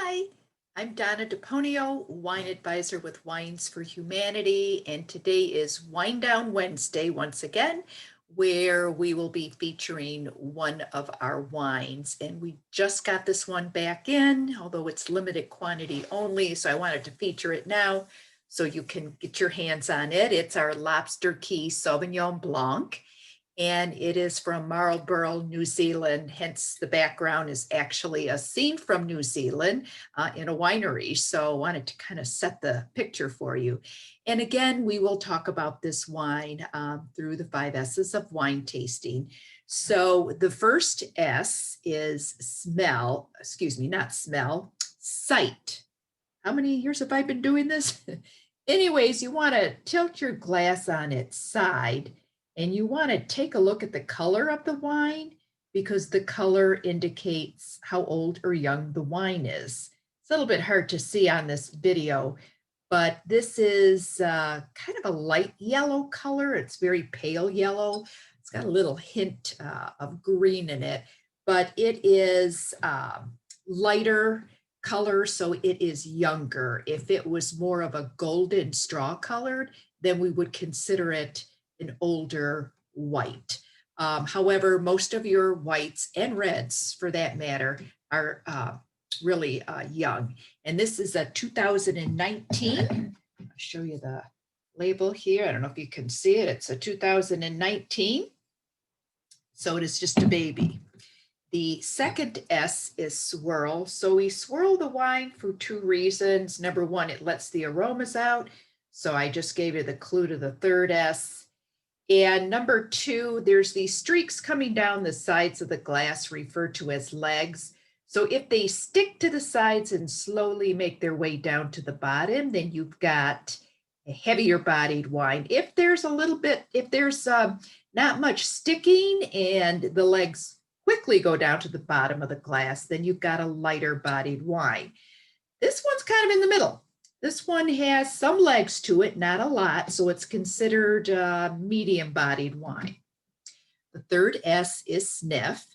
Hi, I'm Donna DePonio, wine advisor with Wines for Humanity, and today is Wine Down Wednesday once again, where we will be featuring one of our wines. And we just got this one back in, although it's limited quantity only, so I wanted to feature it now so you can get your hands on it. It's our Lobster Key Sauvignon Blanc, and it is from Marlborough, New Zealand. Hence, the background is actually a scene from New Zealand in a winery. So I wanted to kind of set the picture for you. And again, we will talk about this wine through the 5 S's of wine tasting. So the first S is smell, excuse me, not smell, sight. How many years have I been doing this? Anyways, you want to tilt your glass on its side and you want to take a look at the color of the wine because the color indicates how old or young the wine is. It's a little bit hard to see on this video, but this is kind of a light yellow color. It's very pale yellow. It's got a little hint of green in it, but it is lighter color, so it is younger. If it was more of a golden straw colored, then we would consider it an older white. However, most of your whites and reds, for that matter, are really young. And this is a 2019. I'll show you the label here. I don't know if you can see it. It's a 2019. So it is just a baby. The second S is swirl. So we swirl the wine for 2 reasons. Number one, it lets the aromas out. So I just gave you the clue to the third S. And number 2, there's these streaks coming down the sides of the glass referred to as legs. So if they stick to the sides and slowly make their way down to the bottom, then you've got a heavier bodied wine. If there's a little bit, if there's not much sticking and the legs quickly go down to the bottom of the glass, then you've got a lighter bodied wine. This one's kind of in the middle. This one has some legs to it, not a lot, so it's considered medium-bodied wine. The third S is sniff,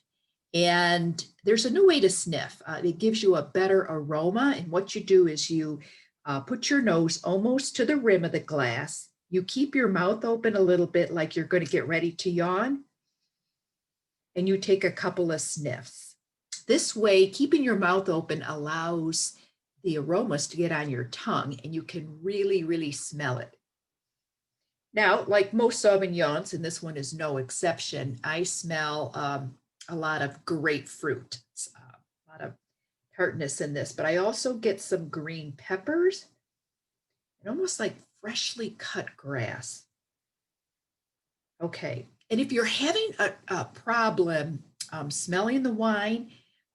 and there's a new way to sniff. It gives you a better aroma, and what you do is you put your nose almost to the rim of the glass. You keep your mouth open a little bit like you're going to get ready to yawn, and you take a couple of sniffs. This way, keeping your mouth open allows the aromas to get on your tongue and you can really, really smell it. Now, like most Sauvignons, and this one is no exception, I smell a lot of grapefruit, a lot of tartness in this, but I also get some green peppers and almost like freshly cut grass. Okay, and if you're having a problem smelling the wine,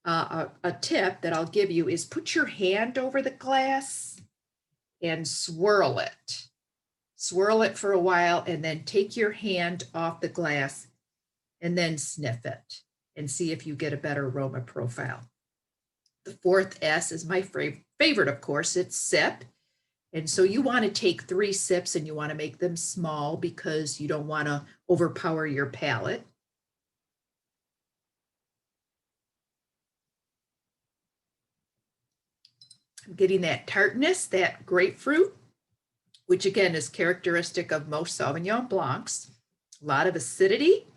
a tip that I'll give you is put your hand over the glass and swirl it. Swirl it for a while and then take your hand off the glass and then sniff it and see if you get a better aroma profile. The fourth S is my favorite, of course, it's sip. And so you want to take 3 sips and you want to make them small because you don't want to overpower your palate. I'm getting that tartness, that grapefruit, which again is characteristic of most Sauvignon Blancs. A lot of acidity,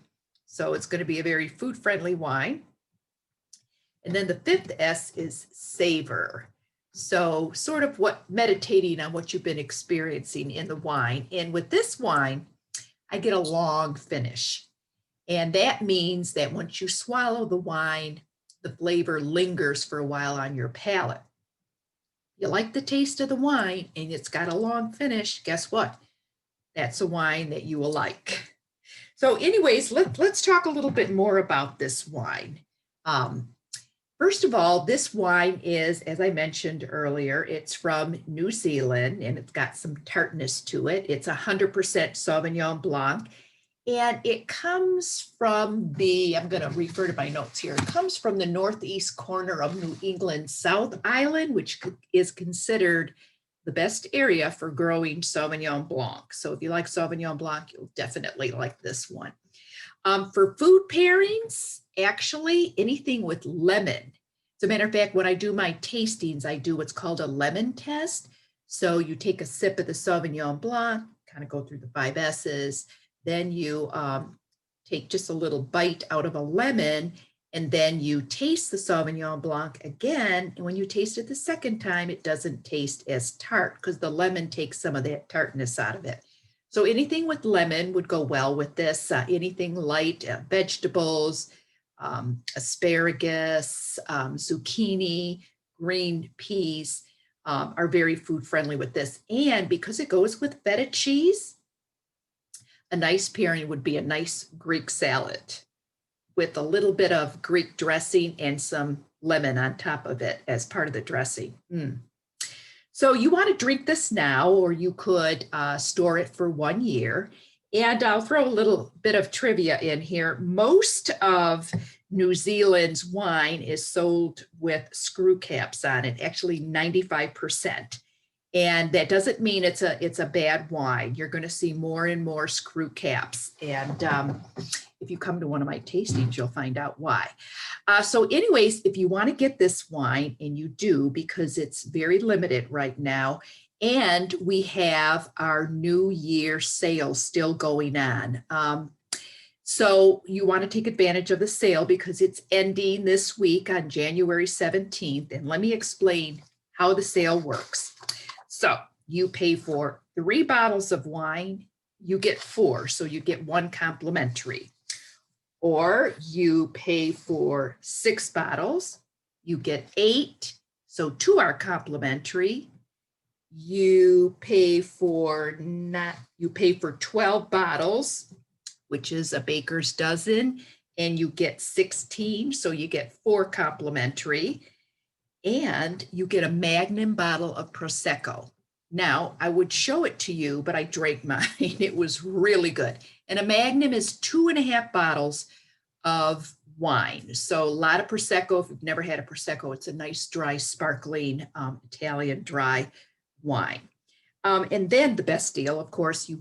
so it's going to be a very food-friendly wine. And then the 5th S is savor. So sort of meditating on what you've been experiencing in the wine. And with this wine, I get a long finish. And that means that once you swallow the wine, the flavor lingers for a while on your palate. You like the taste of the wine and it's got a long finish, guess what? That's a wine that you will like. So anyways, let's talk a little bit more about this wine. First of all, this wine is, as I mentioned earlier, it's from New Zealand and it's got some tartness to it. It's 100% Sauvignon Blanc. And it comes from I'm going to refer to my notes here. It comes from the northeast corner of New England, South Island, which is considered the best area for growing Sauvignon Blanc. So if you like Sauvignon Blanc, you'll definitely like this one. For food pairings, actually anything with lemon As a matter of fact, when I do my tastings, I do what's called a lemon test. So you take a sip of the Sauvignon Blanc, kind of go through the 5 S's, then you take just a little bite out of a lemon, and then you taste the Sauvignon Blanc again. And when you taste it the second time, it doesn't taste as tart because the lemon takes some of that tartness out of it. So anything with lemon would go well with this. Anything light, vegetables, asparagus, zucchini, green peas are very food friendly with this. And because it goes with feta cheese, a nice pairing would be a nice Greek salad with a little bit of Greek dressing and some lemon on top of it as part of the dressing. So you want to drink this now, or you could store it for 1 year. And I'll throw a little bit of trivia in here. Most of New Zealand's wine is sold with screw caps on it, actually 95%. And that doesn't mean it's a bad wine. You're going to see more and more screw caps. And if you come to one of my tastings, you'll find out why. So anyways, if you want to get this wine, and you do because it's very limited right now, and we have our New Year sale still going on. So you want to take advantage of the sale because it's ending this week on January 17th. And let me explain how the sale works. So you pay for 3 bottles of wine, you get 4, so you get 1 complimentary. Or you pay for 6 bottles, you get 8, so 2 are complimentary. You pay for 12 bottles, which is a baker's dozen, and you get 16, so you get 4 complimentary. And you get a Magnum bottle of Prosecco. Now, I would show it to you, but I drank mine. It was really good. And a Magnum is 2.5 bottles of wine. So a lot of Prosecco. If you've never had a Prosecco, it's a nice, dry, sparkling Italian dry wine. And then the best deal, of course, you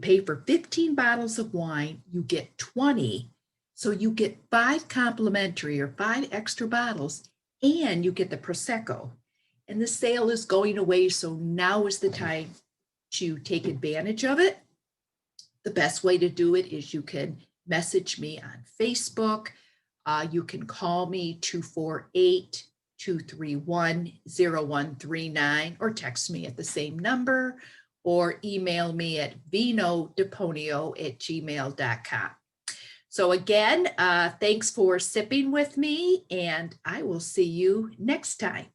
pay for 15 bottles of wine, you get 20. So you get 5 complimentary or 5 extra bottles, and you get the Prosecco. And the sale is going away, so now is the time to take advantage of it. The best way to do it is you can message me on Facebook. You can call me 248-231-0139 or text me at the same number or email me at vinodeponio@gmail.com. So again, thanks for sipping with me, and I will see you next time.